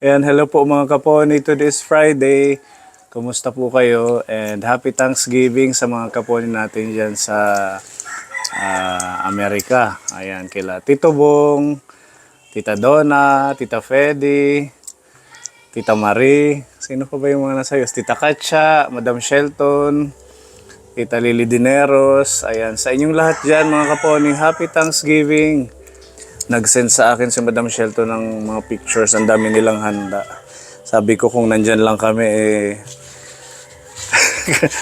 Ayan, hello po mga kaponi. Today is Friday. Kumusta po kayo? And happy Thanksgiving sa mga kaponi natin dyan sa Amerika. Ayan, kila Tito Bong, Tita Donna, Tita Fedy, Tita Marie. Sino pa ba yung mga nasa iyo? Tita Katya, Madam Shelton, Tita Lily Dineros. Ayan, sa inyong lahat dyan mga kaponi, happy Thanksgiving. Nag-send sa akin si Madam Shelton ng mga pictures. Ang dami nilang handa. Sabi ko kung nandyan lang kami,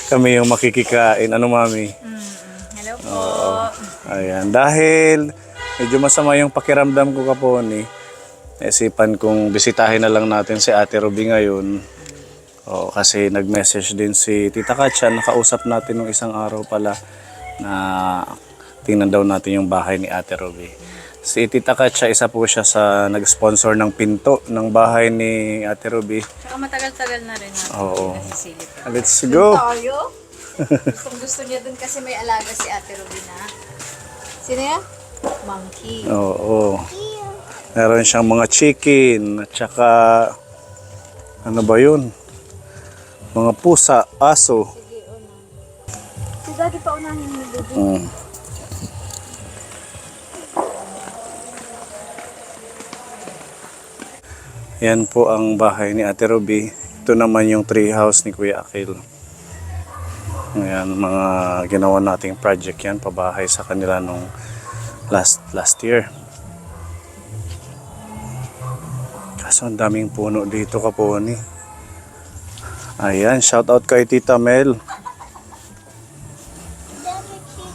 kami yung makikikain. Ano, Mami? Hello po. Ayan. Dahil medyo masama yung pakiramdam ko kaponi, isipan kong bisitahin na lang natin si Ate Ruby ngayon. Kasi nag-message din si Tita Katya. Nakausap natin nung isang araw pala na tingnan daw natin yung bahay ni Ate Ruby. Si Tita Katya, isa po siya sa nag-sponsor ng pinto ng bahay ni Ate Ruby. Saka matagal-tagal na rin natin Oo. nasisilip. Let's go! Tayo? Gusto niya dun kasi may alaga si Ate Ruby na. Sino yan? Monkey. Oo. Meron siyang mga chicken at saka ano ba yun? Mga pusa, aso. Sige, una. Si Daddy pa unahin ni Ruby. Yan po ang bahay ni Ate Ruby. Ito naman yung tree house ni Kuya Akil. Ayan, mga ginawa nating project yan, pabahay sa kanila nung last year. Kaso ang daming puno dito kaponi. Ayan, shout out kay Tita Mel.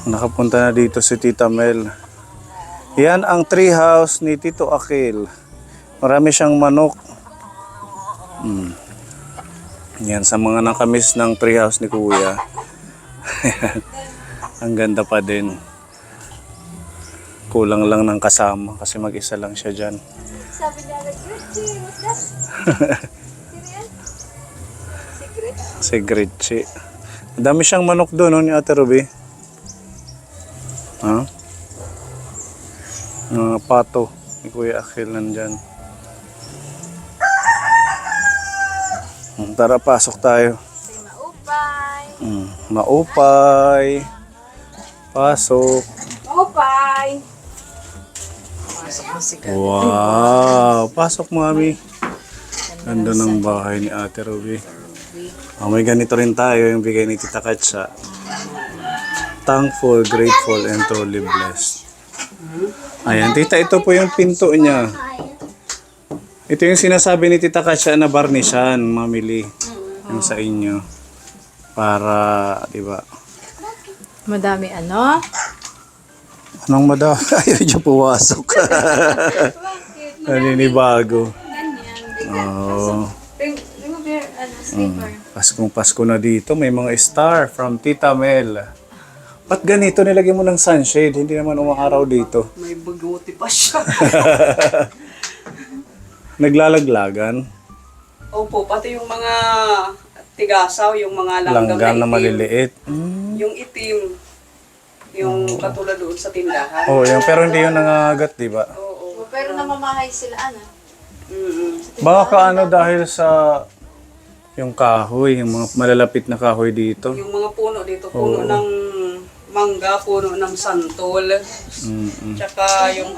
Nakapunta na dito si Tita Mel. Yan ang tree house ni Tito Akil. Marami siyang manok. Yan, sa mga nakamiss ng treehouse ni Kuya. Ang ganda pa din. Kulang lang ng kasama kasi mag-isa lang siya dyan. Sabi niya, Gretchen, what's that? Sino yan? Secret? Si Gretchen. Dami siyang manok doon, no, ni Ate Ruby. Ha? Mga pato ni Kuya Akil nandyan. Tara, pasok tayo. Say maupay. Maupay. Pasok. Maupay. Pasok mo si Wow. Pasok, Mami. Ganda ng bahay ni Ate Ruby. May ganito rin tayo yung bigay ni Tita Katya. Thankful, grateful, and truly blessed. Ayan, Tita, ito po yung pinto niya. Ito yung sinasabi ni Tita Katya na barnishan, mamili. Yung sa inyo. Para, di ba? Madami ano? Anong madami? Ayaw niyo puwasok. Naninibago. Oo. Remove your slipper. Paskong Pasko na dito. May mga star from Tita Mel. Ba't ganito nilagay mo ng sunshade? Hindi naman umaraw dito. May baguti pa siya. Naglalaglagan. Opo, pati yung mga tigasaw, yung mga langgam Langgam na itim. maliliit. Yung itim, yung katulad doon sa tindahan. Oh, yan. Pero hindi yung nangagat, di ba? Oo. Pero namamahay sila ano? Baka ano dahil sa yung kahoy, yung mga malalapit na kahoy dito. Yung mga puno dito, puno ng mangga, puno ng santol. Tsaka yung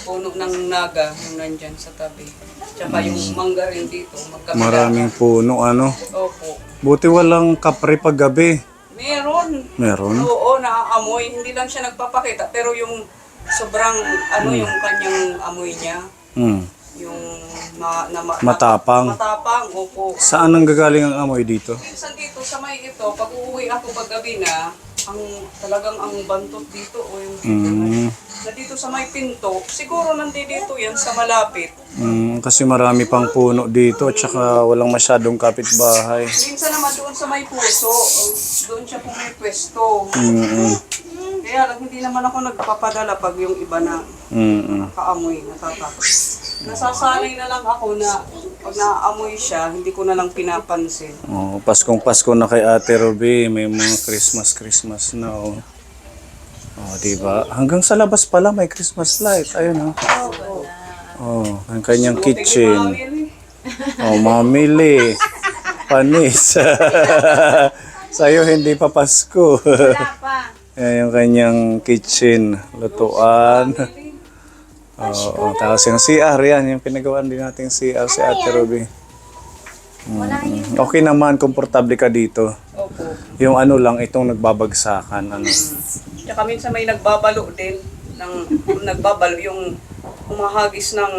puno ng naga, yung nandyan sa tabi. Tsaka yung mangga rin dito, magkabila. Maraming puno, ano. Opo. Buti walang kapre pag gabi. Meron. Meron? Oo, naaamoy. Hindi lang siya nagpapakita. Pero yung sobrang, yung kanyang amoy niya. Yung Matapang. matapang, opo. Saan ang gagaling ang amoy dito? Minsan dito, sa may ito, pag uuwi ako paggabi na, talagang ang bantot dito, o yung na dito sa may pinto, siguro nandito yan sa malapit. Kasi marami pang puno dito at saka walang masyadong kapitbahay. Minsan naman doon sa may puso, doon siya pumipwesto. Kaya lang, hindi naman ako nagpapadala pag yung iba na nakaamoy, natatakot. Nasasanay na lang ako na pag naaamoy siya, hindi ko na lang pinapansin. Paskong Pasko na kay Ate Ruby, may mga Christmas na. Diba? Hanggang sa labas pala may Christmas light. Ayun, ang kanyang kitchen. Oh, mamili. Panis. Sa'yo hindi pa Pasko. Wala pa. Yan yung kanyang kitchen. Lutuan. Oo, tapos yung CR, yan. Yung pinagawaan din natin CR si Ate Ruby. Okay naman, komportable ka dito. Opo. Yung ano lang, itong nagbabagsakan. Ano. Tsaka minsan may nagbabalo din. Nagbabalo yung humahagis ng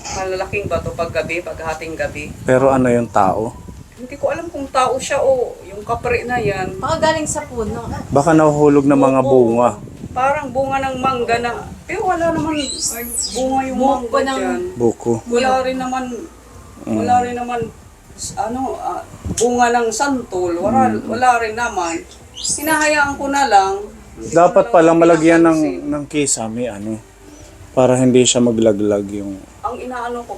malalaking bato pag hating gabi. Pero ano yung tao? Hindi ko alam kung tao siya o yung kapre na yan. Baka galing sa puno. Baka nahuhulog ng mga bunga. Parang bunga ng mangga na, pero wala naman bunga yung mangga dyan. Buko. Wala rin naman, bunga ng santol. Wala rin naman. Hinahayaan ko na lang. Dapat pala malagyan ng kisame, ano, para hindi siya maglaglag yung... Ang inaano ko,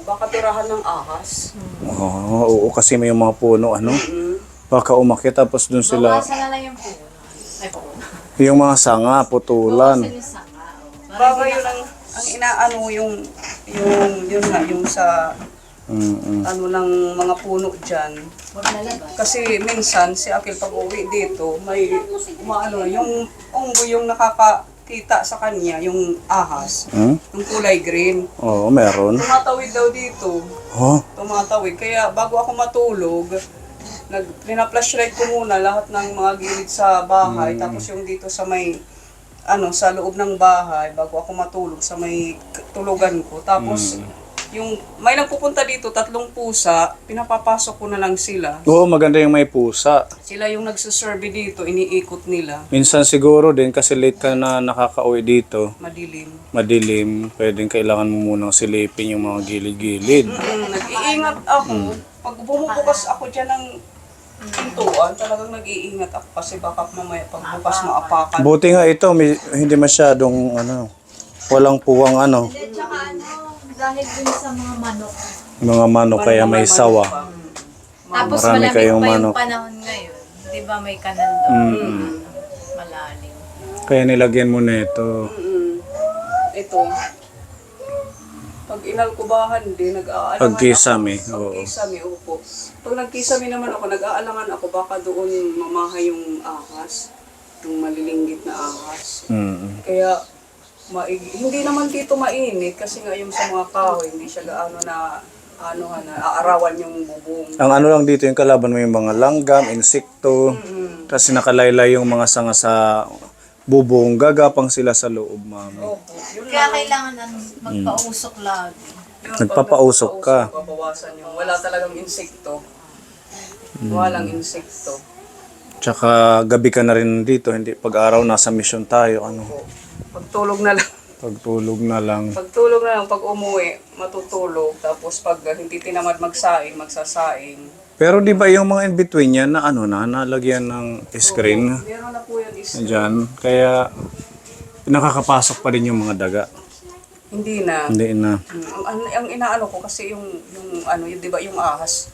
baka tirahan ng ahas. Oo, kasi may mga puno, ano, baka umakyat tapos dun sila, Bawasan na lang yung puno. Ay, puno. yung mga sanga, putulan. Bawasan yung sanga. Baka yun ang inaano yung sa ano ng mga puno dyan. Huwag lalabas. Kasi minsan si Akil pag uwi dito, may yung unggoy yung nakakakita sa kanya, yung ahas, yung kulay green. Oo, meron. Tumatawid daw dito. Oh, Tumatawid. Kaya bago ako matulog, pina-flashlight ko muna lahat ng mga gilid sa bahay. Tapos yung dito sa may, sa loob ng bahay, bago ako matulog, sa may tulugan ko. Tapos, yung may nagpupunta dito, 3 pusa, pinapapasok ko na lang sila. oo, maganda yung may pusa. Sila yung nagsusurvey dito, iniikot nila. Minsan siguro din kasi late ka na nakakauwi dito, Madilim. madilim, pwedeng kailangan mo munang silipin yung mga gilid-gilid. Nag-iingat ako. Pag bumubukas ako dyan ng pintuan, talagang nag-iingat ako kasi baka mamaya pagbukas maapakan. Buti nga ito, hindi masyadong, walang puwang, Hindi, tsaka dahil dun sa mga manok. mga manok kaya may sawa. Tapos Marami malamig kayong pa yung manok. panahon ngayon. Di ba may kanal doon? Malalim. Kaya nilagyan mo na ito. Ito. Pag inalkubahan din, nag-aalangan Pagkisame, ako. oo. Pagkisame, opo. Pag nagkisame naman ako, nag-aalangan ako, baka doon mamahay yung ahas. Yung malilinggit na ahas. Kaya, hindi naman dito mainit kasi nga yung sa mga kahoy, hindi siya gaano na aarawan yung bubong. Ang ano lang dito, yung kalaban mo yung mga langgam, insekto, kasi nakalaylay yung mga sanga sa bubong, gagapang sila sa loob, mami. Opo. Yun Kaya lang. kailangan magpausok lagi. Yun, Nagpapausok ka. Babawasan yung wala talagang insekto. Walang insekto. Tsaka gabi ka na rin dito, hindi pag-araw nasa mission tayo, Pagtulog na lang. pagtulog na lang. Pagtulog na lang, pag umuwi, matutulog. Tapos pag hindi tinamad magsaing, magsasaing. Pero di ba yung mga in-between yan na nalagyan ng screen Meron na po yan dyan, kaya nakakapasok pa din yung mga daga. Hindi na. Hindi na. Ang inaano ko kasi yung di ba yung ahas,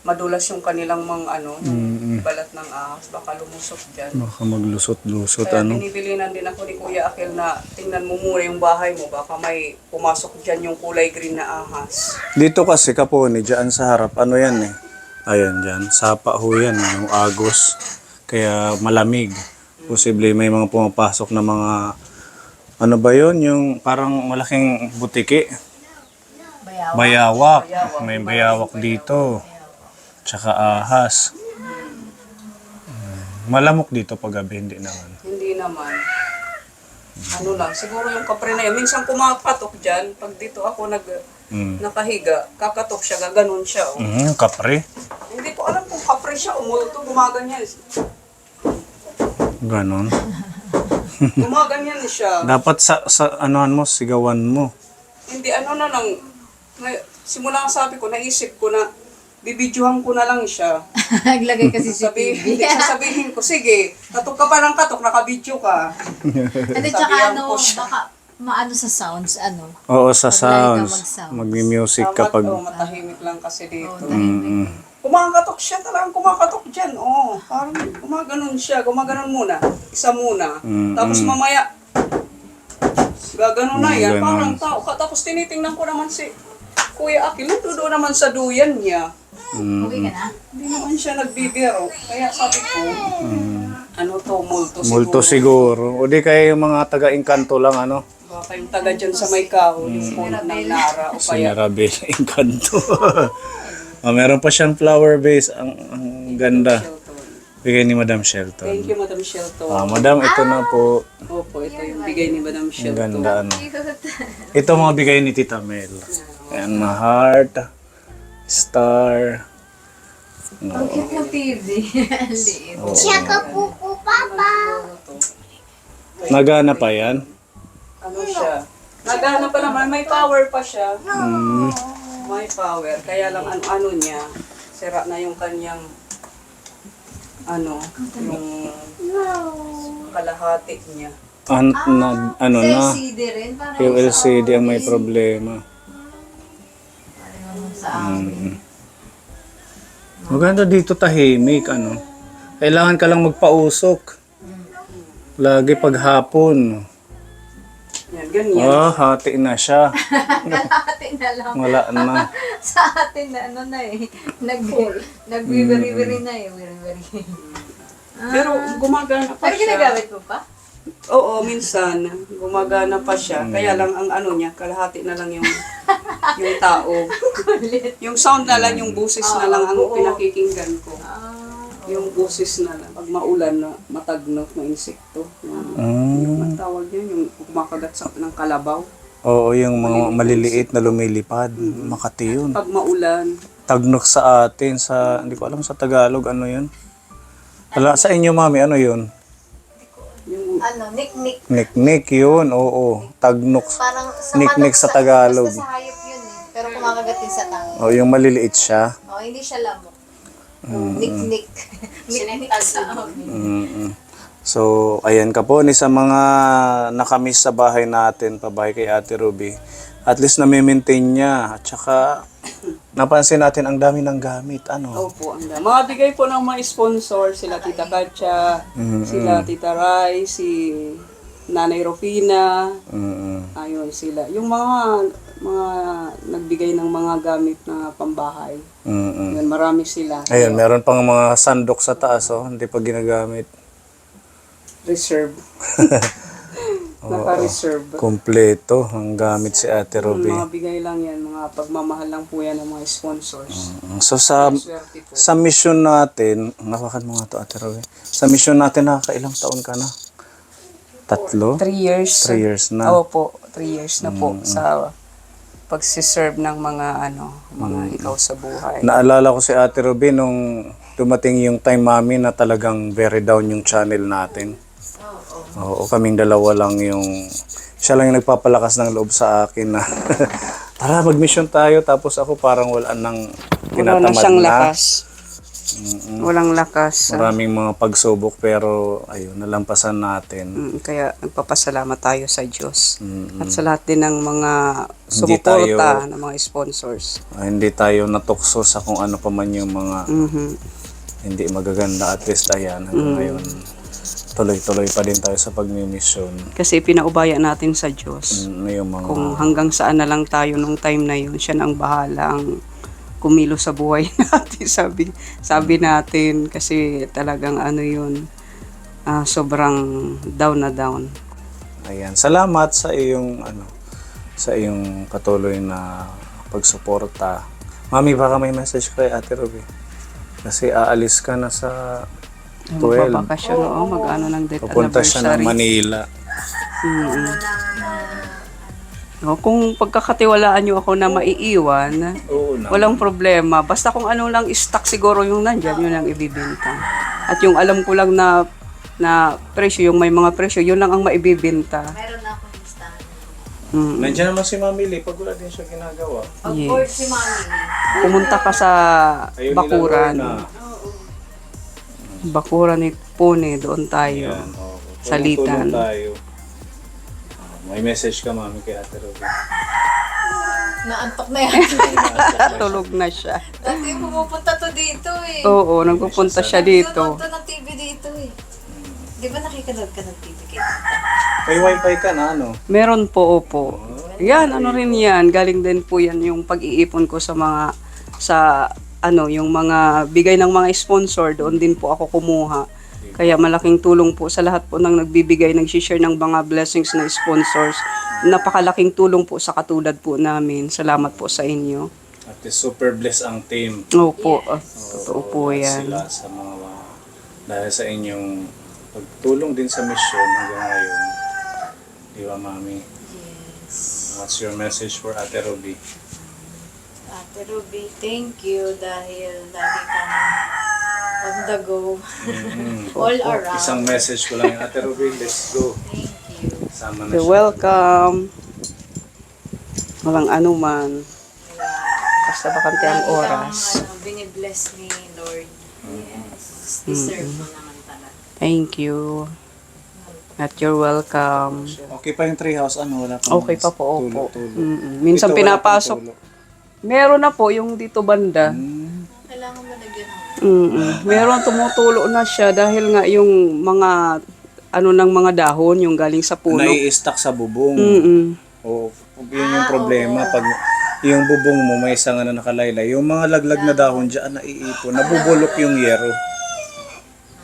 madulas yung kanilang yung balat ng ahas, baka lumusok dyan. Baka maglusot-lusot, Kaya binibilinan din ako ni Kuya Akil na tingnan mo muna yung bahay mo, baka may pumasok dyan yung kulay green na ahas. Dito kasi kaponi, dyan sa harap, yan eh. Ayan dyan, sapa ho yan, yung agos. Kaya malamig. Posible may mga pumapasok na mga, ba yun, yung parang malaking butiki. Bayawak. May bayawak dito. Tsaka ahas. Malamok dito pag gabi, hindi naman. Hindi naman. Siguro yung kapre na yun. Minsan kumakatok dyan, pag dito ako nakahiga, kakatok siya, gaganon siya. Kapre. Hindi ko alam kung kapre siya o multo, gumaganyan. Ganon. Gumaganyan siya. Dapat sa mo, sigawan mo. Hindi, simula ang sabi ko, naisip ko na, bibidyohan ko na lang siya. Naglagay kasi si Hindi, TV. sasabihin ko, sige, katok ka pa ng katok, nakabidyo ka. Hindi, tsaka Sabihan ko siya. baka maano sa sounds, Oo, sa Pag sounds. mag-sounds. Magmi-music kapag... Matahimik lang kasi dito. tahimik. Kumakatok siya, talagang kumakatok dyan. Parang gumaganon siya, gumaganon muna. Isa muna. Tapos mamaya, Gagano na yan, Ganon. parang tao ka. Tapos tinitingnan ko naman si Kuya Aki, doon naman sa duyan niya. Okay ka na? Hindi naman siya nagbibiro. Kaya sabi ko, ano to, multo siguro. Multo siguro. O di kaya yung mga taga-Encanto lang, ano? Baka yung taga dyan sa may kahoy, yung puno ng Nara. O Si kaya, Mirabel Encanto. Meron pa siyang flower base. Ang ganda. Shelton. Bigay ni Madam Shelton. Thank you, Madam Shelton. Madam, ito na po. Opo, ito yung bigay ni Madam Ang Shelton. ganda, ano. Ito mga bigay ni Tita Mel. Ayan, na heart, star. Ang cute ng TV. Ang liit. Tsaka pupo, Papa. Nagana pa yan? Ano siya? Nagana pa naman, may power pa siya. May power. Kaya lang ano niya, sira na yung kanyang yung kalahati niya. Ano na? LCD rin. Parang Yung LCD ang may problema. sa amin. Maganda dito tahimik, ano. Kailangan ka lang magpausok. Lagi paghapon. Yan, ganyan. Hati na siya. Kalahati na lang. Wala na. Sa atin na ano na eh. Nag-wiri-wiri na eh. Wiri-wiri. Pero gumagana pa Pero siya. ginagamit mo pa? Oo, minsan. Gumagana pa siya. Kaya lang ang ano niya, kalahati na lang yung tao. Yung sound na lang, yung busis na lang ang pinakikinggan ko. Yung busis na lang. Pag maulan na, matagnot, na insekto. Yung matawag yun, yung kumakagat ng kalabaw. Oo, yung mga maliliit na lumilipad. Makati yun. Pag maulan, Tagnok sa atin, hindi ko alam sa Tagalog, ano yun? Wala, sa inyo, mami, ano yun? yung Ano, nik-nik. Niknik yun, oo. Tagnok. Parang sa Niknik manok sa Tagalog. Basta sa hayop yun eh. Pero kumakagat din sa tao. O, yung maliliit siya. Oh, hindi siya lamok. Nik-nik. Nik-nik sa amin. Mm-mm. So, ayan ka po, ni sa mga nakamiss sa bahay natin, pabahay kay Ate Ruby. At least nami-maintain niya. At saka, napansin natin ang dami ng gamit. Ano? opo, mga bigay po ng mga sponsor, sila Tita Katya, sila Tita Rai, si Nanay Rufina, ayun sila. Yung mga nagbigay ng mga gamit na pambahay. Yun, marami sila. Ayun, meron pang mga sandok sa taas, oh, hindi pa ginagamit. Reserve. Naka-reserve. Kompleto ang gamit si Ate Ruby. Mga bigay lang yan, mga pagmamahal lang po yan ng mga sponsors. So sa Swerte po. sa mission natin, nawakan mo nga to Ate Ruby. Sa mission natin, nakakailang taon ka na? 3? 3 years. 3 years na. Opo, 3 years na po sa pagsiserve ng mga mga ikaw sa buhay. Naalala ko si Ate Ruby nung dumating yung time, mami, na talagang very down yung channel natin. Oo, kaming dalawa lang yung... Siya lang yung nagpapalakas ng loob sa akin na tara, mag-mission tayo. Tapos ako parang wala nang Wala na tinatamad siyang na. lakas. Walang lakas. Maraming mga pagsubok pero ayun, nalampasan natin. Kaya nagpapasalamat tayo sa Diyos. At sa lahat din ng mga Hindi sumuporta ng mga sponsors. Hindi tayo natukso sa kung ano pa man yung mga hindi magaganda. At least ayan, hanggang ngayon tuloy-tuloy pa din tayo sa pagmimisyon. Kasi pinaubaya natin sa Diyos. Yung mga Kung hanggang saan na lang tayo nung time na yun, siya na ang bahalang kumilo sa buhay natin. Sabi natin kasi talagang yun, sobrang down na down. ayan, salamat sa iyong sa iyong patuloy na pagsuporta. Mami, baka may message kay Ate Ruby. Kasi aalis ka na sa 12. Magbabakasyon, mag-ano ng death Pupunta siya ng anniversary. Manila. Kung pagkakatiwalaan nyo ako na maiiwan, Oo na. walang problema. Basta kung ano lang stock siguro yung nandyan, yun ang ibibenta. At yung alam ko lang na presyo, yung may mga presyo, yun lang ang maibibenta. Meron na akong listahan. Nandiyan naman si Mami Lee, pag wala din siya ginagawa. Pag bored si Mami, Pumunta ka sa Ayun, Bakuran. nilang na. Bakuran ni Pune, doon tayo. Yan, Salitan. Tulong tayo. May message ka, Mami, kay Ate Ruby. naantok na yan. Tulog na siya. Dati pumupunta to dito eh. Oo, nagpupunta siya dito. Nanonood to ng TV dito eh. Di ba nakikanood ka ng TV kay Tita? May wifi ka na, ano? Meron po, opo. Yan, ano rin yan. Galing din po yan yung pag-iipon ko yung mga bigay ng mga sponsor. Doon din po ako kumuha. Kaya malaking tulong po sa lahat po ng nagbibigay, nag-share ng mga blessings na sponsors. Napakalaking tulong po sa katulad po namin. Salamat po sa inyo. At super blessed ang team. Opo, totoo po At yan. sila sa mga, dahil sa inyong pagtulong din sa mission hanggang ngayon. Di ba, Mami? Yes. What's your message for Ate Ruby? Ate Ruby, thank you dahil lagi kang on the go. All around. Isang message ko lang yung Ate Ruby, let's go. Thank you. Sama na So, siya. welcome. Walang anuman. Basta bakante ang Lagi oras. kang binibless ni Lord. Yes. Deserve mo naman talaga. Thank you. At you're welcome. Okay pa yung treehouse, ano? Wala pang Okay pa po, opo. tulo-tulo. Minsan Dito wala pang pinapasok. tulo. Meron na po yung dito banda. Kailangan mo lagyan ng Meron tumutulo na siya dahil nga yung mga ng mga dahon yung galing sa puno. Nai-stack sa bubong. O, yun yung problema. Pag yung bubong mo may sanga na nakalaylay, yung mga laglag na dahon dyan naiipon, nabubulok yung yero.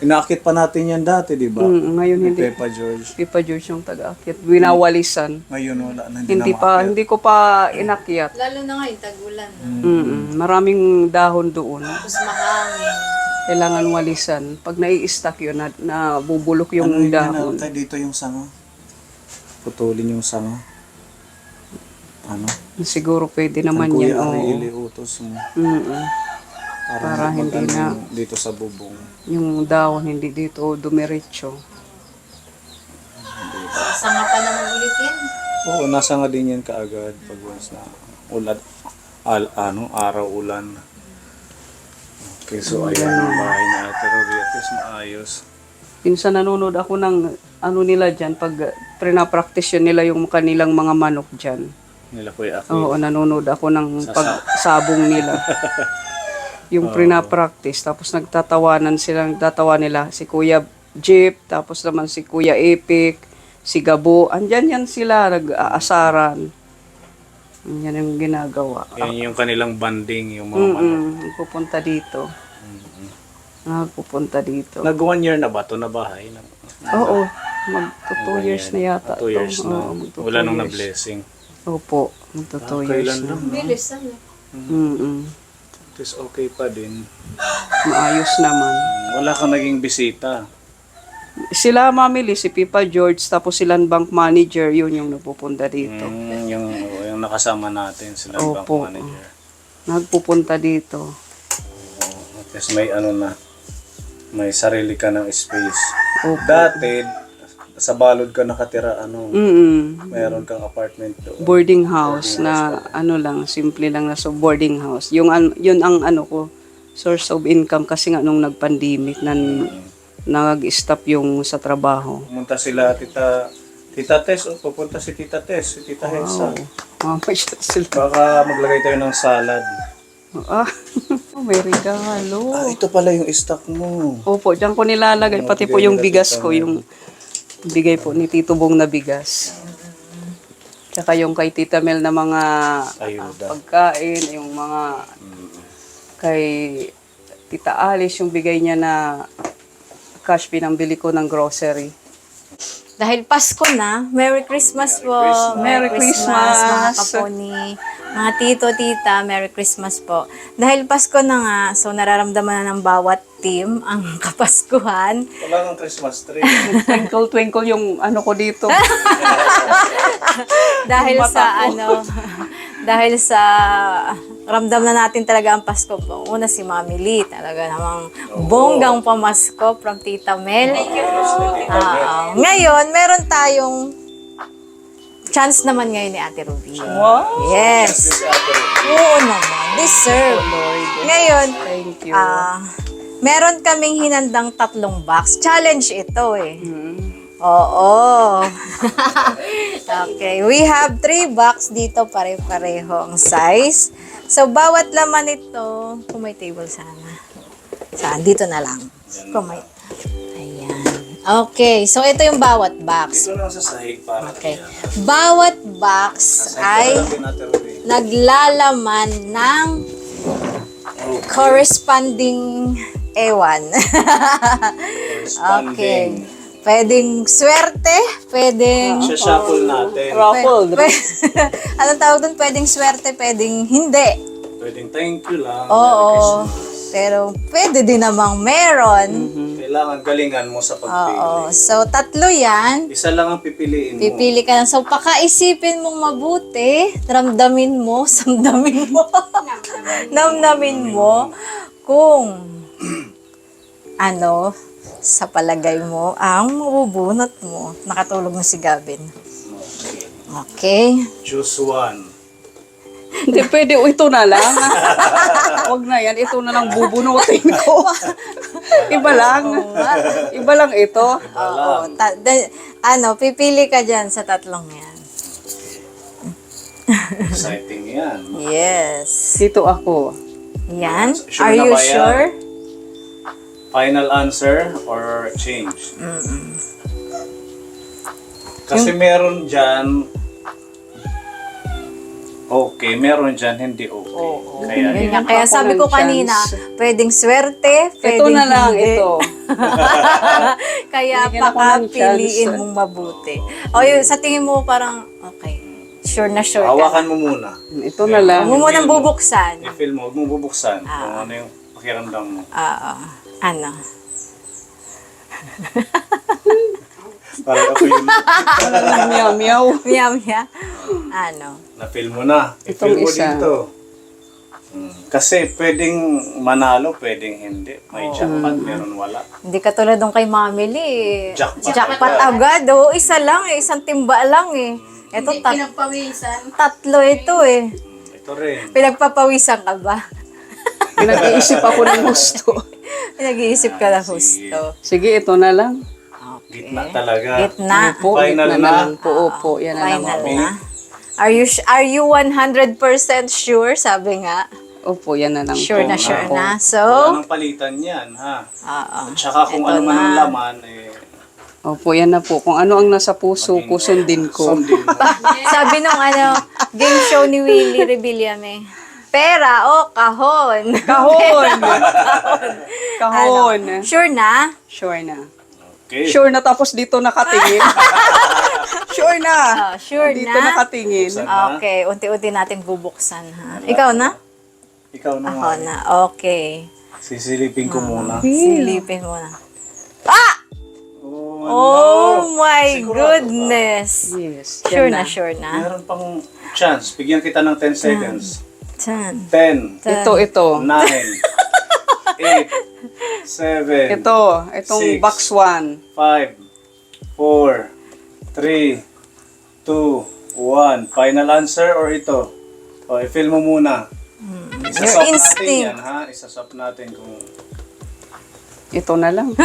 Inaakit pa natin yan dati, di ba? Ngayon Ni hindi. Pepa George. Pipa George yung taga-akyat. Winawalisan. Ngayon wala na, Hindi ko pa inakyat. lalo na ngayon, tagulan na. Maraming dahon doon. Tapos mahangin. Kailangan walisan. Pag nai-stack yun, nabubulok yung Ano yun dahon. na, dito yung sanga. Putulin yung sanga. Ano? Siguro pwede naman Ang yan. kuya Oo. Ariel utos mo. Para hindi na dito sa bubong. yung dahon hindi dito dumiretso. Sasanga pa naman ulit yan. Oo, nasa nga din yan kaagad pag once na ulan, araw ulan. Okay, so ayan ang bahay na Ate Ruby. At least maayos. Minsan nanonood ako ng nila dyan pag practice yun nila yung kanilang mga manok dyan. Nila Kuya Aki. Oo, nanonood ako ng pagsabong nila. Yung practice tapos nagtatawa nila si Kuya Jeep, tapos naman si Kuya Epic, si Gabo. Andyan yan sila, nag-aasaran. Yan yung ginagawa. Yan yung kanilang banding, yung mga manok. Pupunta dito. Pupunta dito. Nag 1 year na ba ito na bahay? Oo, magto 2 years na yata. 2 years to. na. Oo, magto Wala 2 nang years. na-blessing. Opo, magto 2 years Kailan na. lang, no? Bilis, ano? At least okay pa din. Maayos naman. Wala kang naging bisita. Sila mamili, si Pipa George, tapos silang bank manager, yun yung napupunta dito. Yung nakasama natin, sila bank Opo. manager. Nagpupunta dito. At least may may sarili ka ng space. Opo. Dati, sa balod ka nakatira, meron kang apartment doon. Boarding house na simple lang na boarding house. Yun ang ko, source of income kasi nga nung nag-pandemic nag-stop yung sa trabaho. Pumunta sila, Tita Tess, pupunta si Tita Tess, si Tita Helsa. Mamasya sila. Baka maglagay tayo ng salad. May regalo. Ito pala yung stock mo. Opo, diyan ko nilalagay. Pati po yung bigas ko, yung bigay po ni Tito Bong na bigas. Tsaka yung kay Tita Mel na mga Ayuda. pagkain, yung mga kay Tita Alice, yung bigay niya na cash pinambili ko ng grocery. Dahil Pasko na, Merry Christmas po. Merry Christmas. Mga kaponi, mga tito, tita, Merry Christmas po. Dahil Pasko na nga, so nararamdaman na ng bawat team ang Kapaskuhan. Wala kang Christmas tree. Twinkle, twinkle yung ko dito. dahil sa ramdam na natin talaga ang Pasko po. Una si Mami Lee, talaga namang bonggang pamasko from Tita Mel. Ngayon, meron tayong chance naman ngayon ni Ate Ruby. Wow! Yes. Oo naman. Deserve. Ngayon, Thank you. meron kaming hinandang 3 box. Challenge ito eh. Oo. Okay. We have 3 box dito, pare-pareho ang size. So, bawat laman ito, kung may table sana. Saan? Dito na lang. Kung may... Ayan. Okay, so ito yung bawat box. Ito lang sa sahig para. Okay. Bawat box ay naglalaman ng corresponding ewan. Okay. Pwedeng swerte, pwedeng... Shuffle natin. Anong tawag doon? Pwedeng swerte, pwedeng hindi. Pwedeng thank you lang. Oo. Pero pwede din namang meron. Kailangan galingan mo sa pagpili. Oo. So, tatlo yan. Isa lang ang pipiliin mo. Pipili ka na. So, pakaisipin mong mabuti, ramdamin mo, samdamin mo, namnamin mo, kung ano, sa palagay mo, ang mabubunot mo. Nakatulog na si Gavin. Okay. Choose one. Hindi pwede, ito na lang. Huwag na yan, ito na lang bubunutin ko. Iba lang. Iba lang ito. Oo. Pipili ka dyan sa tatlong yan. Exciting yan. Yes. Dito ako. Yan. Sure Are na you ba yan? sure? Final answer or change? Kasi meron dyan okay, meron dyan hindi okay. Kaya Yun yun. nga. Kaya Ako sabi ng ko kanina, chance. pwedeng swerte, Ito pwedeng na lang, hindi. ito. Kaya Bigyan ako ng pakapiliin chance. mong mabuti. O yun, sa tingin mo parang, okay, sure na sure ka. Hawakan mo muna. Ito na lang. Huwag mo munang bubuksan. I-feel mo, huwag mo bubuksan kung ano yung pakiramdam mo. Oo. Ano? Parang ako yun. Meow, meow. Miyaw miya. Ano? Na-feel mo na. I-feel Itong mo isa. dito. Kasi pwedeng manalo, pwedeng hindi. May jackpot, meron wala. Hindi ka tulad nung kay Mami Lee. Jackpot Agad. Oo, isa lang eh. Isang timba lang eh. Ito, tatlo ito eh. Ito rin. Pinagpapawisan ka ba? Pinag-iisip ako ng gusto. Pinag-iisip ka na gusto. Sige, ito na lang. Gitna talaga. Gitna. Po, Final gitna na. lang po. Opo, yan na lang Final po. na. Are you 100% sure? Sabi nga. Opo, yan na lang Sure po. na sure Opo. na. So, Wala nang palitan yan, ha? oo. Tsaka kung Ito ano man ang na. laman, eh, Opo, yan na po. Kung ano ang nasa puso ko, sundin ko. sundin mo. Sabi nung game show ni Willie Rebillame, pera o kahon. Kahon! Kahon! Sure na? Sure na. Okay. Sure na tapos dito nakatingin. Sure na. Sure Dito na? nakatingin. Okay, unti-unti natin bubuksan ha. Ikaw na? Ikaw Ako naman. na. Okay. Sisilipin ko muna. Silipin mo na. Ah! Oh my goodness. Yes. Sure yan na, sure na. Meron pang chance. Bigyan kita ng 10 seconds. Chan. 10, Ito. 9, 8, 7, Itong Six. box 1. 5, 4, 3, 2, 1. Final answer or ito? O, i-fill mo muna. Your Isasop natin instinct. yan, ha? Isasop natin kung... Ito na lang.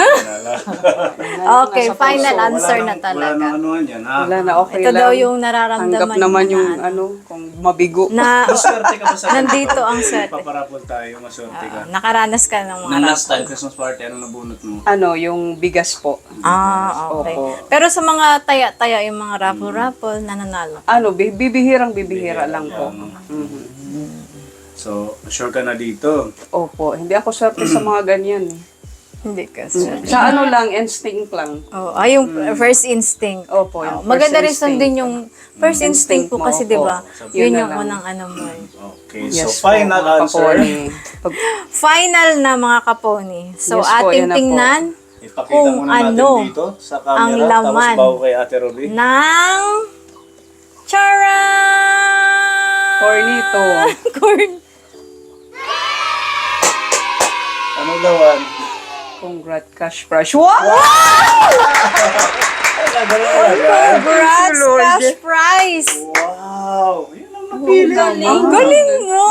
Okay, final answer na Wala talaga. nang anuhan yan, ha? Wala na, okay Ito lang. daw yung nararamdaman Tanggap naman niya yung na, kung mabigo. na Maswerte ka ba sa Nandito ang swerte. Paparapol tayo, maswerte ka. nakaranas ka ng mga Na last time Christmas party, ano nabunot mo? Yung bigas po. okay. Opo. Pero sa mga taya-taya, yung mga raffle-raffle, nananalo. Bibihirang lang po. Mhm. So, sure ka na dito. Opo, hindi ako swerte sa mga ganyan. Hindi ka sure. Sa lang, instinct lang. Yung first instinct. Opo, yung first Maganda rin instinct. sundin yung first instinct po mo, kasi, opo. di ba? Yun Yun na yung lang. unang ano mo. Okay, Yes so po, final mga answer. kaponi. Final na mga kaponi. So, Yes po, ating yan na po. tingnan Ipakita kung muna natin ano dito sa ang camera, tapos laman bago kay Ate Ruby. ng charan! Cornito. Corn. Ano lawan? Congrats, cash prize. Wow! Congrats, cash prize! Wow! Yun ang napili. Ang galing mo!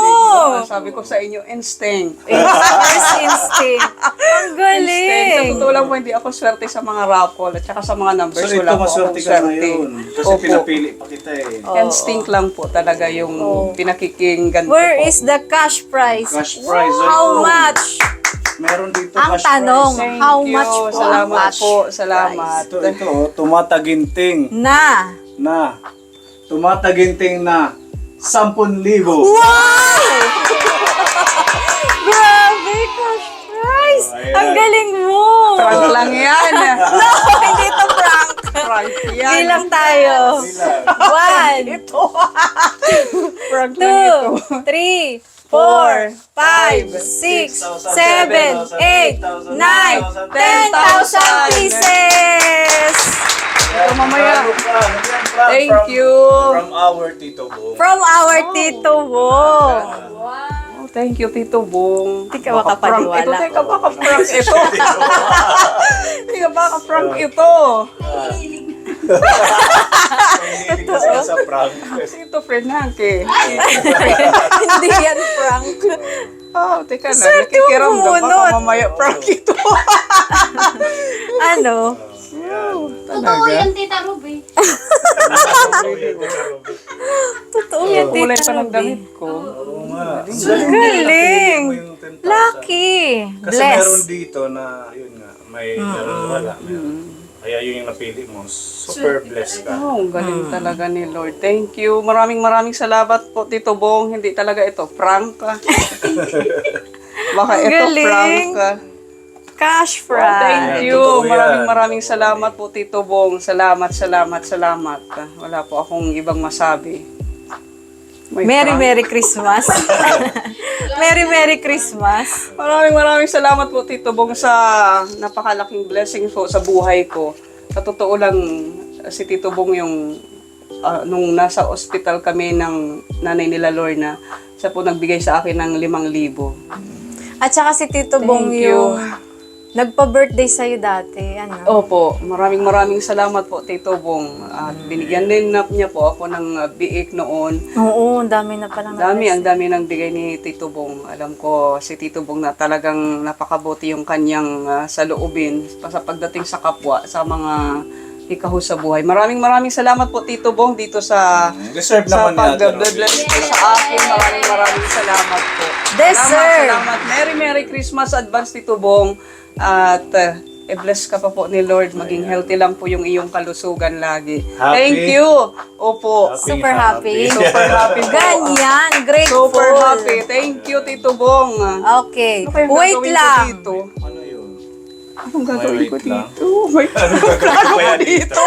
Sabi ko sa inyo, instinct. First instinct. Ang Sa galing! totoo lang po, hindi ako swerte sa mga raffle at saka sa mga numbers. So ito Wala po akong maswerte ka swerte. ngayon. Kasi Opo. pinapili pa kita eh. Instinct lang po talaga yung pinakikinggan ko Where po. is the cash prize? Cash prize. How much? Meron dito Ang cash tanong, prize. Thank how you. much po ang Salamat cash po. Salamat. Ito, tumataginting na? na 10,000. Wow! Grabe, cash prize! Ayan. Ang galing mo! Prank lang yan. No, hindi to prank. Prank yan. Bilang tayo. 1, Prank lang ito. 2, 3, 4, 5, 6, 7, 8, 9, 10,000 pieces! Ito mamaya. Thank Thank you. From our Tito Bo. From our Tito Bong. Oh, thank you, Tito Bong. Di ka makapaniwala. Ito, teka, baka prank ito. Teka, baka prank ito. Hindi kasi sa prank. Tito Fernanke. Hindi yan prank. Oh, teka na. Swerte Nakikiramdam mo baka bunot. mamaya prank ito. Ano? Totoo yan, Tita Ruby. Totoo yan, Kulay Tita pa ng Ruby. damit ko. Oo nga. Galing. Mo yung 10,000. Lucky. Kasi meron Bless. dito na, yun nga, may meron wala. Meron. Kaya yun yung napili mo. Super blessed ka. Oh, ang galing talaga ni Lord. Thank you. Maraming salamat po, Tito Bong. Hindi talaga ito prank. Baka ito Galing. prank. Cash Thank prize. you. Totoo yan. Maraming salamat po, Tito Bong. Salamat. Wala po akong ibang masabi. May Merry prank. Merry Christmas. Merry Christmas. Maraming salamat po, Tito Bong, sa napakalaking blessing po sa buhay ko. Sa totoo lang, si Tito Bong yung nung nasa ospital kami ng nanay nila Lorna, siya po nagbigay sa akin ng 5,000. At saka si Tito Bong Thank you. yung nagpa-birthday sa'yo dati. Ano? Opo, maraming salamat po, Tito Bong. At binigyan din niya po ako ng biik noon. Oo, ang dami na palang Ang dami ng bigay ni Tito Bong. Alam ko si Tito Bong na talagang napakabuti yung kanyang saloobin sa pagdating sa kapwa, sa mga ikaw sa buhay. Maraming salamat po, Tito Bong, dito sa Deserve sa naman niya. pag-bless po sa akin. Maraming salamat po. Deserve. Salamat. Merry Christmas advance, Tito Bong. At i-bless ka pa po ni Lord. Maging healthy lang po yung iyong kalusugan lagi. Happy. Thank you. Opo. Super happy. Super happy po. Ganyan, grateful. Super happy. Thank you, Tito Bong. Okay, Ano kayang wait gagawin ko lang. dito? Ano yun? Anong gagawin ko wait lang. dito? May plano ko dito.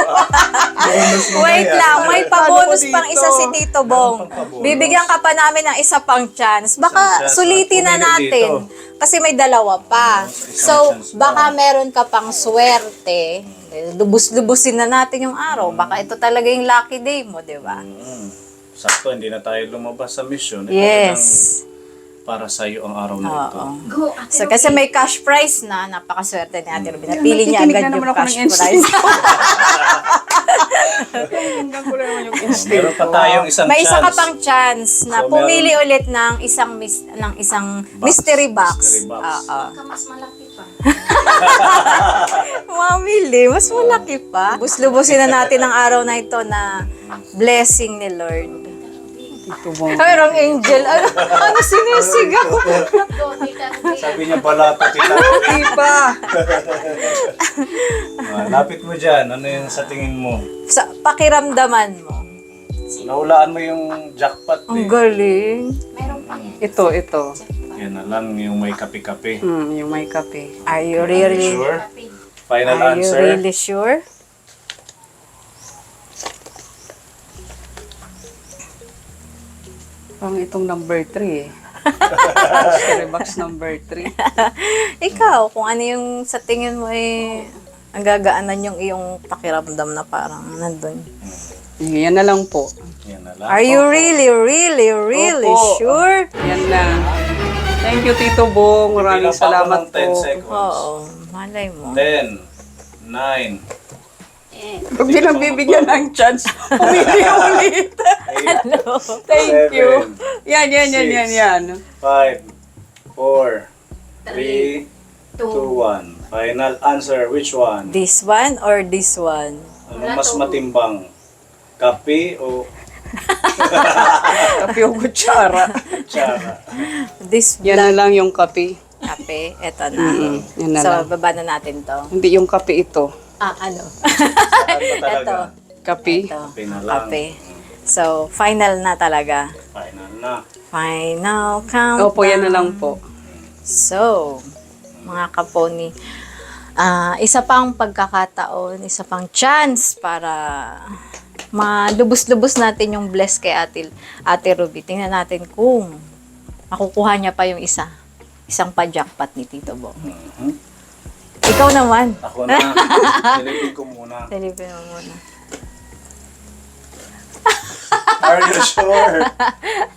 Wait lang, may pa-bonus Ano pang dito? isa si Tito Bong. pa-bonus? Bibigyan ka pa namin ng isa pang chance. Baka chance. sulitin na Pumili natin. dito. Kasi may dalawa pa. So, baka meron ka pang swerte. Lubos-lubusin na natin yung araw. Baka ito talaga yung lucky day mo, di ba? Sakto, hindi na tayo lumabas sa mission. Yes. Talagang para sa iyo ang araw na ito. Oo. Go, Ate So, kasi may cash prize na. Napakaswerte ni Ate Ruby. Napili niya Nakikinig agad na yung naman ako cash ng instinct. prize. Hanggang ko lang yung instinct Meron pa ko. tayong isang May isa ka chance. pang chance na So, pumili ulit ng isang mystery box. Mystery box. Oo. Ka mas malaki pa. Mamili, mas malaki pa. Lubos-lubusin na natin ang araw na ito na blessing ni Lord. Tito Bong. Mayroong angel. Ano sinisigaw? Go, Tita Ruby. Sabi niya pala po, tita. Hindi pa. Lapit mo dyan. Ano yung sa tingin mo? Sa pakiramdaman mo. Naulaan mo yung jackpot Ang eh. galing. Meron pa yan. Ito. Yan na lang yung may kape-kape. Yung may kape. Are you Are you really? sure? Final Are you answer? really sure? Parang itong number 3 eh. Mystery box number 3. Ikaw, kung ano yung sa tingin mo ang gagaanan yung iyong pakiramdam na parang nandun. Yan na lang po. Yan na lang. Are you really Opo. sure? Yan na. Thank you, Tito Bong. Maraming Bilang pa ako salamat ng 10 po. seconds. Oo, malay mo. 10, 9, Pag bibigyan ng chance, pumili ulit. Hello. Thank you. 7, Yan. 5, 4, 3, 2, 1. Final answer. Which one? This one or this one? Ano mas matimbang? Kape o Kape o kutsara. kutsara? This Yan na lang yung kape. Kape, eto na. Yan na So, lang. baba na natin to. Hindi yung kape ito. Ano? Saan ba talaga? Eto. Kape. Ito. Kape na lang. Kape. So, final na talaga. Final na. Final countdown. Opo, yan na lang po. So, mga kaponi, isa pang pagkakataon, isa pang chance para malubos-lubos natin yung bless kay Ate Ruby. Tingnan natin kung makukuha niya pa yung isang pa-jackpot ni Tito Bong. Ikaw naman. Ako na. Silipin ko muna. Silipin mo muna. Are you sure?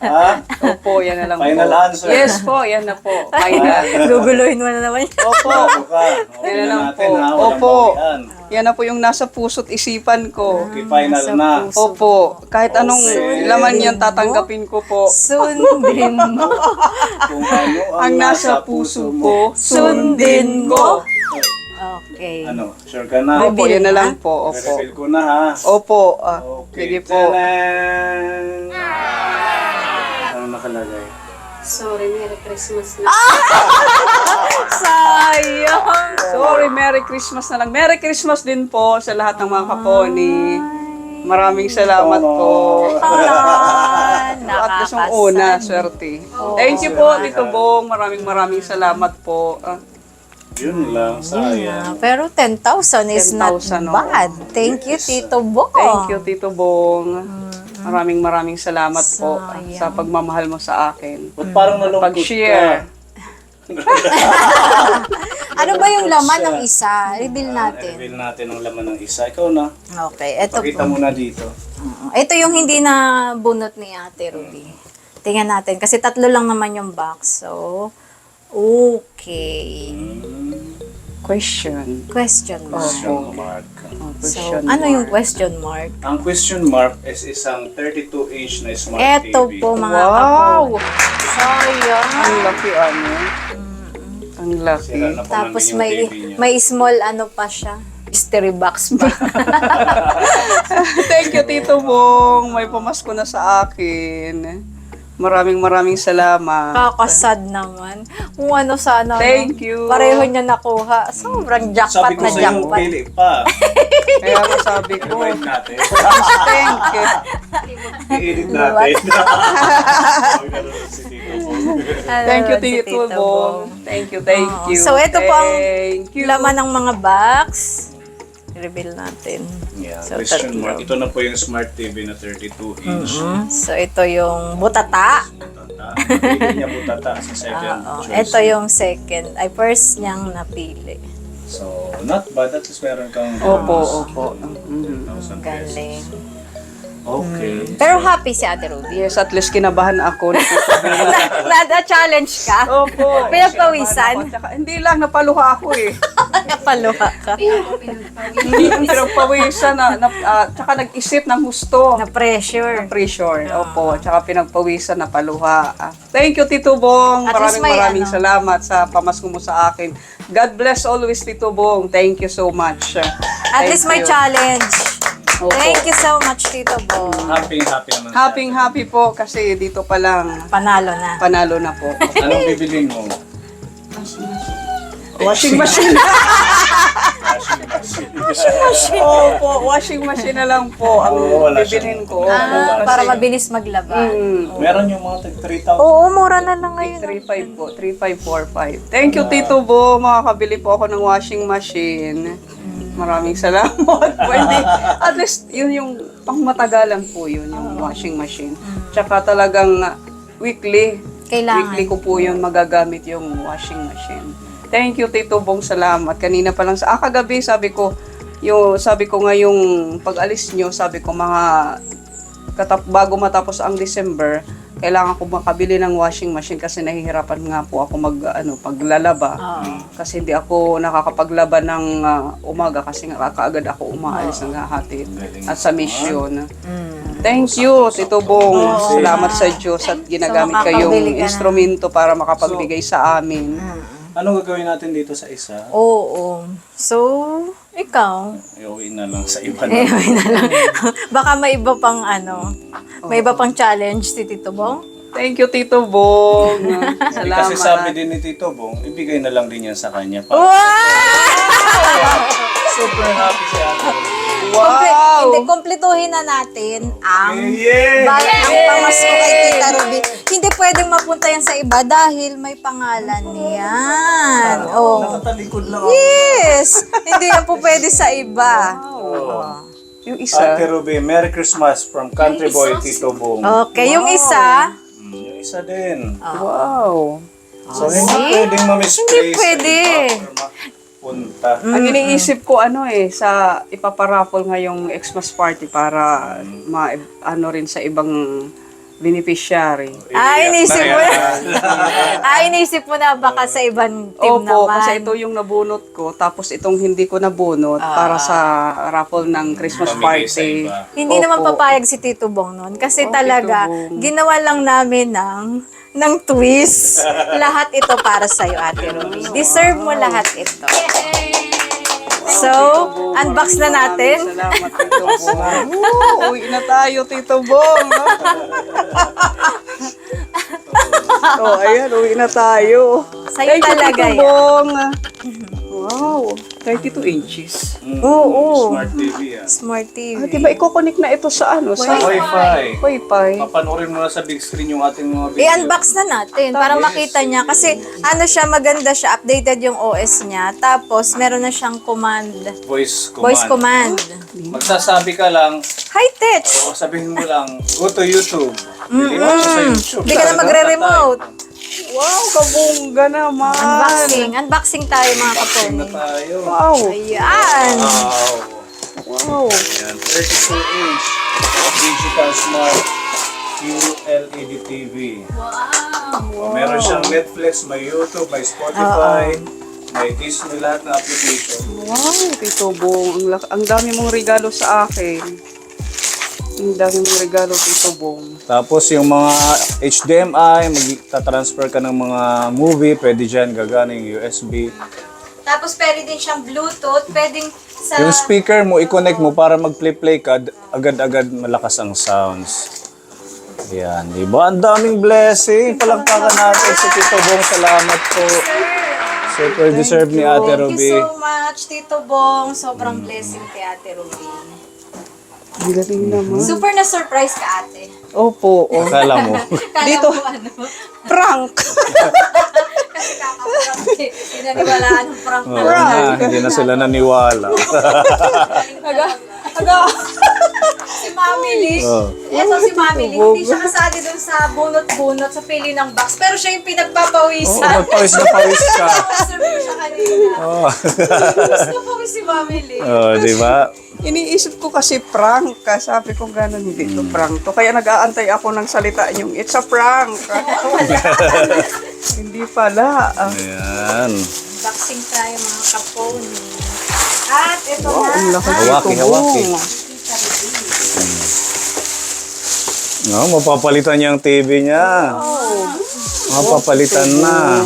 Ha? Opo, yan na lang Final po. answer. Yes po, yan na po. Final. Guguluhin mo na naman yan. Opo. Bago ka. Okay Yan na na lang natin po. ha. Walang Opo. bawian. Yan na po yung nasa puso't isipan ko. Okay, final Sa na. puso. Opo, kahit anong Okay. laman yan tatanggapin ko po. Sundin mo. Kung ano Ang nasa puso ko, Sundin mo. Okay. Ano? Sure ka na? Opo, yan na lang po. Opo. Refill ko na ha. Opo, Okay. sige po. Tanan! Ano nakalagay? Sorry, Merry Christmas na. Sayang. Sorry, Merry Christmas na lang. Merry Christmas din po sa lahat ng mga kaponi. Maraming salamat po. At gusto yung una, swerte. Thank you po, Tito Bong. Maraming salamat po. Yun lang, sayang. Pero 10,000 is not 10,000, oo. bad. Thank you, Tito Bong. Thank you, Tito Bong. Maraming salamat po Sayang. sa pagmamahal mo sa akin. Ba't parang nalungkot Pag-share. Ano ba yung laman ng isa? Reveal natin. Reveal natin ang laman ng isa. Ikaw na. Okay, eto Pakita po. mo na dito. Ito yung hindi na bunot ni Ate Ruby. Tingnan natin. Kasi 3 lang naman yung box. So, okay. Question. Question mark. Question mark. So, Question. ano yung question mark? Ang question mark is isang 32-inch na smart Eto TV. po mga Wow! kapon. Sayang. Ang laki ano. Ang laki. Sira na po Tapos namin yung TV niya. may small ano pa siya. Mystery box pa. Thank you, Tito Bong. May pamasko na sa akin. Maraming salamat. Kakasad naman. Kung ano sana. Thank you. Pareho niya nakuha. Sobrang jackpot Sabi ko na sa'yo, jackpot. pili pa. Kaya nga sabi ko, Rewind natin. thank you. I-edit natin. Si Tito Bong. Thank you, Si Tito Bong. Thank you. Oo. you. So, ito po ang Thank you. laman ng mga box. Reveal natin. Yeah, So, question 3. mark. Ito na po yung smart TV na 32-inch. So, ito yung butata. Napili niya butata sa second Oo. choice. Ito yung second. Ay, first niyang napili. So, not bad. At least meron kang Opo. 10,000 pesos. Galing. Okay. Pero happy si Ate Ruby. Yes, at least kinabahan ako. Na-challenge ka? Opo. Pinagpawisan? Tsaka, hindi lang, napaluha ako eh. Napaluha ka. Pinagpawisan tsaka nag-isip ng gusto. Na-pressure. Pressure. Opo. Tsaka pinagpawisan, napaluha. Thank you, Tito Bong. At least may Maraming ano. salamat sa pamasko mo sa akin. God bless always, Tito Bong. Thank you so much. At least may challenge. Opo. Thank you so much, Tito Bo. Happy naman. Happy po kasi dito pa lang Panalo na. panalo na po. Anong bibilin mo? Washing machine. Opo, washing machine na lang po ang Oo, wala bibilhin ko. Para mabilis maglaba. Meron yung mga tag 3,000. Oo, mura na lang ngayon. 3.5 po, 3.545. Thank you, Tito Bo. Makakabili po ako ng washing machine. Maraming salamat po. Hindi, at least, yun yung pangmatagalan po yun, yung washing machine. Tsaka talagang weekly. Kailangan. Weekly ko po yun magagamit yung washing machine. Thank you, Tito Bong. Salamat. Kanina pa lang sa kagabi, sabi ko nga yung pag-alis nyo, sabi ko bago matapos ang December, kailangan ko makabili ng washing machine kasi nahihirapan nga po ako paglalaba. Kasi hindi ako nakakapaglaba ng umaga kasi nga kaagad ako umaalis ng hahatid at sa mission. Thank you, Tito Bong. Salamat sa Diyos at ginagamit So, makakabili kayong ka na. instrumento para makapagbigay sa amin. Anong gagawin natin dito sa isa? Oo. So, ikaw? Iuwi na lang sa iba Eh, na. na lang. Baka may iba pang may iba pang challenge si Tito Bong? Thank you, Tito Bong. Salamat. Kasi sabi din ni Tito Bong, ibigay na lang din yan sa kanya. Wow! Super happy si Ate Ruby. Hindi, kumpletuhin na natin ang Yeah! ang pamasko kay Tita Ruby. Hindi pwedeng mapunta yan sa iba dahil may pangalan niyan. Oh. Nakatalikod lang ako. Yes! Hindi yan po pwede sa iba. Yung isa. Ate Ruby, Merry Christmas from Country Boy Tito Bong. Okay, yung isa, Yung isa din. Wow. So, hindi pwedeng ma-misplace. Hindi pwede. Sa iba or mapunta. Ang iniisip ko sa ipaparaffle ngayong Xmas party para rin sa ibang beneficiary. inisip mo na baka sa ibang team Opo, naman. kasi ito yung nabunot ko, tapos itong hindi ko nabunot para sa raffle ng Christmas Pamigay sa party. iba. Hindi Opo. naman papayag si Tito Bong nun. Kasi Tito talaga, Bong. ginawa lang namin ng twist. Lahat ito para sa'yo, Ate Ruby. Deserve mo lahat ito. So, unbox na natin. Salamat, Tito Bong. Uwi na tayo, Tito Bong. Ayan, uwi na tayo. Sa'yo Thank you, talaga Tito yan. Bong. Wow, 32 inches. Oo. Smart TV yan. Smart TV. Diba i-connect na ito sa sa Wi-Fi. Wi-Fi? Papanoorin mo na sa big screen yung ating mga video. I-unbox na natin para makita niya. Kasi maganda siya, updated yung OS niya. Tapos, meron na siyang Voice command. voice command. Magsasabi ka lang, High-tech. o sabihin mo lang, go to YouTube. Hindi mo siya sa YouTube. Hindi ka na magre-remote. Wow, kabongga naman. Unboxing tayo mga kapone. Na tayo. Wow. Ayan. Wow. Wow. Yan, 32-inch digital smart QLED TV. Wow. Meron siyang Netflix, may YouTube, may Spotify, may Disney, lahat na application. Wow, Tito Bong. Ang dami mong regalo sa akin. Ang dami mong regalo, Tito Bong. Tapos yung mga HDMI, magta-transfer ka ng mga movie, pwede dyan, gaganing USB. Tapos pwede din siyang Bluetooth, pwedeng sa... Yung speaker mo, i-connect mo para mag-play ka, agad-agad malakas ang sounds. Yan, di ba? Ang daming blessing. Palagpakan natin si Tito Bong. Salamat po. Super deserve ni Ate Thank Ruby. you so much, Tito Bong. Sobrang blessing kay Ate Ruby. Ang galing naman. Super na-surprise ka, ate. Opo. Akala mo. Kala Dito. mo ano? Prank! Kasi kakaprank eh. Pinaniwalaan ng prank Oo na. na, hindi na sila naniwala. Si Mami Lee. Oh. Ito si Mami Lee. Hindi siya kasali dun sa bunot-bunot sa pili ng box. Pero siya yung pinagpapawisan. Magpawis na pawis ka. Observe ko siya kanina. Oh. Gusto ko si Mami Lee. Oh, di ba? Iniisip ko kasi prank. Sabi ko gano'n, hindi ito prank to. Kaya nag-aantay ako ng salita yung, it's a prank. Hindi pala. Ayan. Unboxing tayo mga kaponi. At ito Wow, ang na. laki Hawaki, nito, hawaki. Bong. No, mapapalitan niya ang TV niya. Mapapalitan na.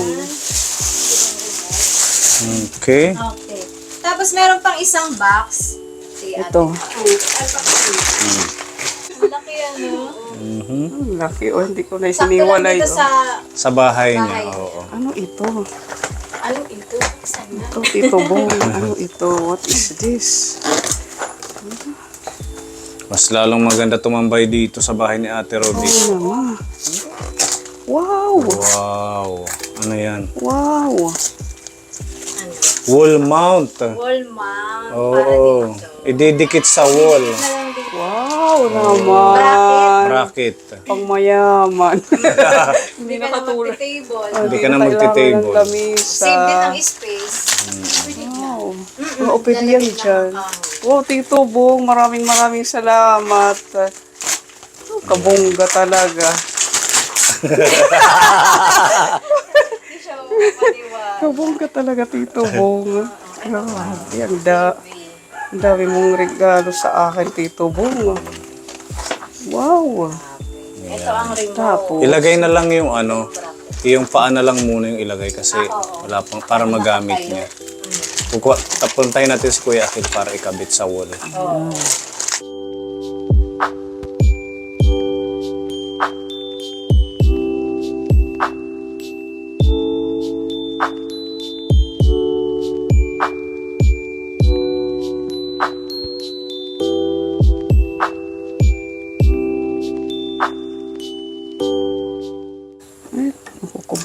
Okay. Okay. Tapos meron pang isang box. Si ate. Ito. Ang laki ano. Ang laki. O, hindi ko na Sakto lang isiniwalay. dito sa... Sa bahay niya. Bahay. Oo. Ano ito? Ano ito? Saan na? Ito, Tito Bong. Ano ito? What is this? Mas lalong maganda tumambay dito sa bahay ni Ate Ruby. Ano naman? Wow! Wow. Ano yan? Wow! Ano? Wall mount. Wall mount. Para Oo. dito. Ididikit sa wall. Na lang dito. Wow naman! Bracket. Pang mayaman. Hindi ka na magti-table. Hindi ka na magti-table. Kailangan ng lamisa. Save din ang space. Wow. Oo, pwede yan dyan. Wow, Tito Bong, maraming salamat. Kabongga talaga. Hindi siya mapapaniwala. Kabongga talaga, Tito Bong. Grabe, ang dami mong regalo sa akin, Tito Bong. Wow. Ito ang remote. Tapos, Ilagay na lang yung ano, yung paa na lang muna yung ilagay kasi wala pang para magamit niya. Tapuntayin natin si Kuya Akil para ikabit sa wall.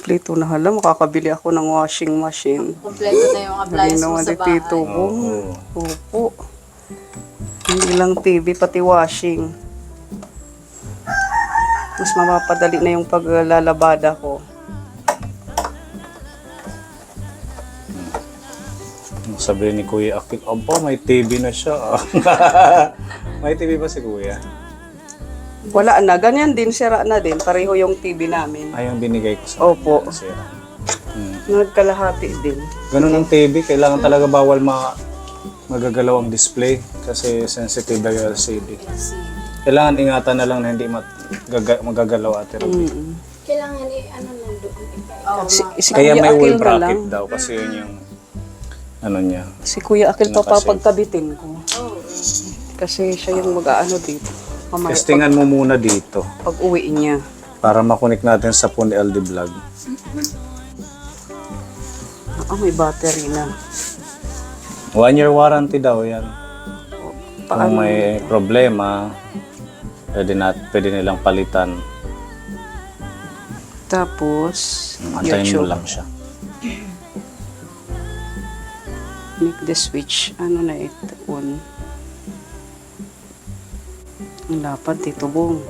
Kompleto na hala, makakabili ako ng washing machine. Kompleto na yung appliances mo Naman sa ni Tito bahay. Bong. Opo. Hindi lang TV, pati washing. Mas mapapadali na yung paglalabada ko. Sabi ni Kuya Akil, aba, may TV na siya. May TV ba si Kuya? Wala na, ganyan din, sira na din. Pareho yung TV namin. Ay, yung binigay ko sa Opo. sira. Nagkalahati din. Ganun ang TV, kailangan talaga bawal magagalaw ang display kasi sensitive yung LCD. Kailangan ingatan na lang na hindi magagalaw Ate Ruby. Kailangan ano lang doon. Si Kaya Kuya may wall Akil na lang. bracket daw kasi yun yung ano niya. Si Kuya Akil pa Nakasave. papagkabitin ko. Kasi siya yung mag-aano dito. Mamaya Testingan mo muna dito pag uwi niya. para makunik natin sa Pune LD Vlog. May battery na. 1 year warranty daw yan. Kung Paano? may problema, pwede nilang palitan. Tapos, Antayin mo YouTube. lang siya. Make the switch. Ano na ito? On. Ang lapad, Tito Bong.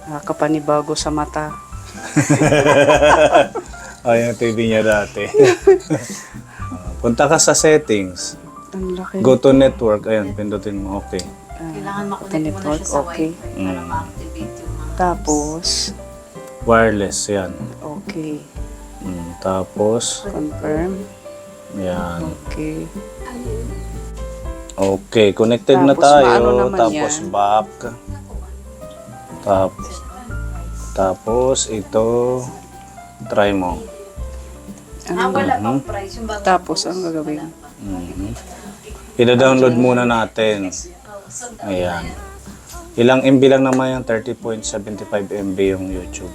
Nakakapanibago sa mata. Ay, yung TV niya dati. Punta ka sa settings. Ang laki. Go to network. Ayun, pindutin mo. Okay. Kailangan Ito makunik mo na network, siya sa okay. wifi para ma-activate yung mga... Tapos, Wireless, yan. okay. Tapos, Confirm. yan. Okay. Okay, connected na Tapos, tayo. maano naman Tapos, yan? back. Tapos, ito. Try mo. wala pang price yung bago. Tapos, ang gagawin? Ida-download muna natin. Ayan. Ilang MB lang naman yung 30.75 MB yung YouTube.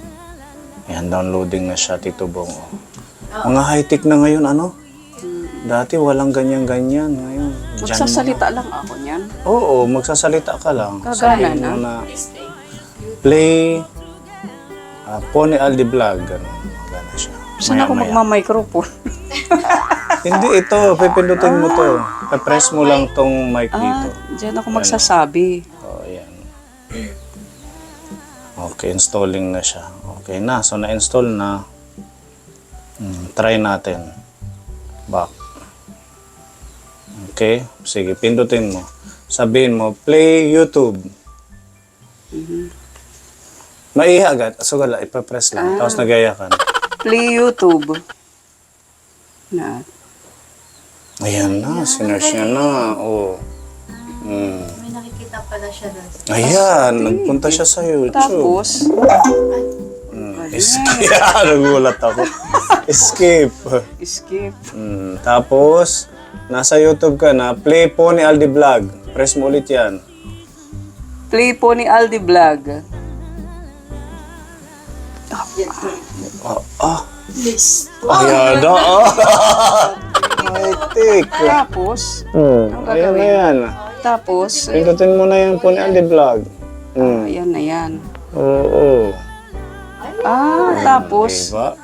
Ayan, downloading na siya, Tito Bong. Mga high-tech na ngayon, ano? Dati walang ganyan-ganyan. Ngayon, dyan Magsasalita lang ako niyan. Oo, magsasalita ka lang. Gagana Sabihin na. mo na play Pony Aldi Vlog. Ganun. Gana siya. Saan ako Maya-maya. magmamicrophone? Hindi, ito. Pipindutin mo to. Papress mo lang tong mic dito. Diyan ako magsasabi. Oh, ayan. Okay, installing na siya. Okay na. So, na-install na. Try natin. Back. Okay. Sige, pindutin mo. Sabihin mo, play YouTube. Maiha agad. So, gala, ipapress lang. Tapos nagaya ka na. Play YouTube. Na. Ayan na. Sinerge niya na. Oh. May nakikita pala siya doon. Ayan. Nagpunta siya sa YouTube. Tapos, Escape. Nagulat ako. Escape. skip. Tapos, nasa YouTube ka na, play Pony Aldi Vlog. Press mo ulit yan. Play po ni Aldi Vlog. Ayan na. High-tech. Tapos, Ayan na yan. tapos, Pindutin mo na yung Pony Aldi Vlog. ayan na yan. Oo. Tapos, Diba?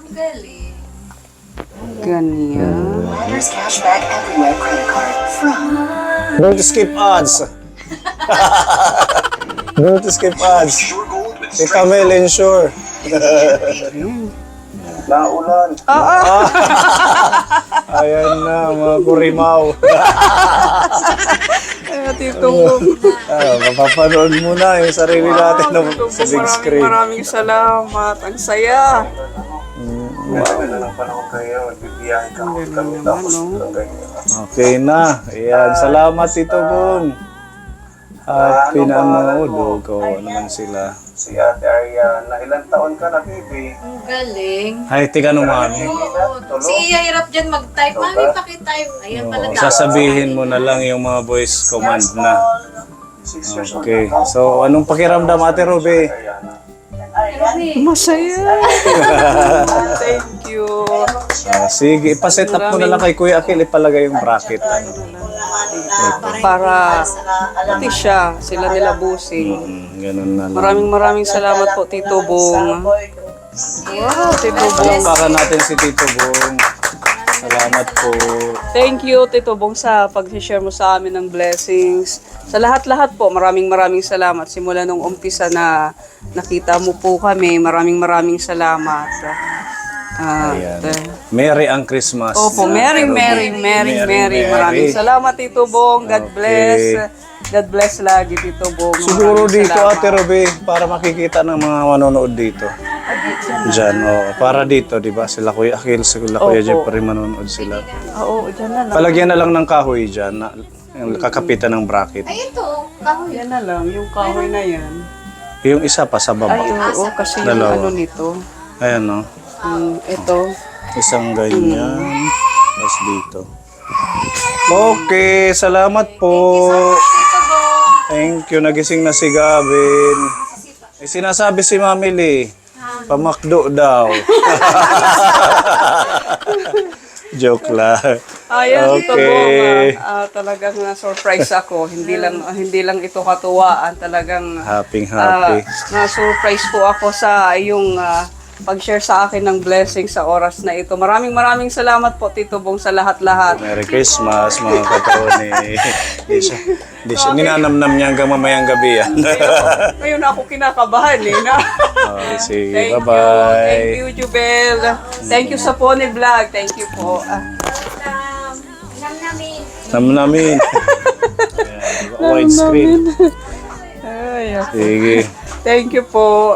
ganyan. Don't skip ads. Don't skip ads. Tita Mel, ensure. Naulan. Ayan na, mga kurimaw. Tito Bong. Mapapanood mo na yung sarili natin sa big screen. Maraming salamat. Ang saya. Okay na. Ayan, salamat Tito Bong. Happy na manood. Kawawa naman sila. Si Ate Ariana, ilang taon ka na, baby? Ang galing. Hi, tika no, mami. Si Iya hirap dyan mag-type. Mami, pakitype. Ayan pala daw. Sasabihin mo na lang yung mga voice command na. Okay. So, anong pakiramdam, Ate Ruby? Masaya. Thank you. Sige, ipaset up mo na lang kay Kuya Akil, ipalagay yung bracket. Para pati siya, sila nila busing. Ganun na lang. Maraming salamat po, Tito Bong. Wow, Tito Bong. Palakpakan natin si Tito Bong. Salamat po. Thank you, Tito Bong, sa pag-share mo sa amin ng blessings. Sa lahat-lahat po, maraming salamat. Simula nung umpisa na nakita mo po kami, maraming salamat. Ayan. Merry ang Christmas. Opo, Merry. Maraming salamat, Tito Bong. God bless. God bless lagi, Tito Bong. Siguro Maraming dito, salamat. Ate Ruby, para makikita ng mga manonood dito. Diyan, para dito, di ba? Sila Kuya Akil, sila Kuya Opo. Jeffrey, manonood sila. Oo, dyan na lang. Palagyan na lang ng kahoy dyan, yung kakapitan ng bracket. Ito, kahoy. Yan na lang, yung kahoy na yan. Yung isa pa sa baba. Ay, oo, kasi yung Dalawa. ano nito. Ayan, no? Ito. Isang ganyan. Tapos dito. Okay, salamat po. Thank you. Nagising na si Gavin. Sinasabi si Mami Lee, pamakdo daw. Joke lang. Ayan, Tito Okay. Bong. Talagang na-surprise ako. Hindi lang ito katuwaan. Talagang Happy. na-surprise po ako sa iyong pag-share sa akin ng blessing sa oras na ito. Maraming salamat po, Tito Bong, sa lahat-lahat. Merry Christmas, mga katoni. Di siya ninanamnam niya hanggang mamayang gabi yan. Ngayon ako kinakabahan eh. Okay, sige. Thank Bye-bye. Thank you, Jubel. Thank you sa Pony Vlog. Thank you po. Namnamin. Namin. Widescreen. Ay, Sige. thank you po.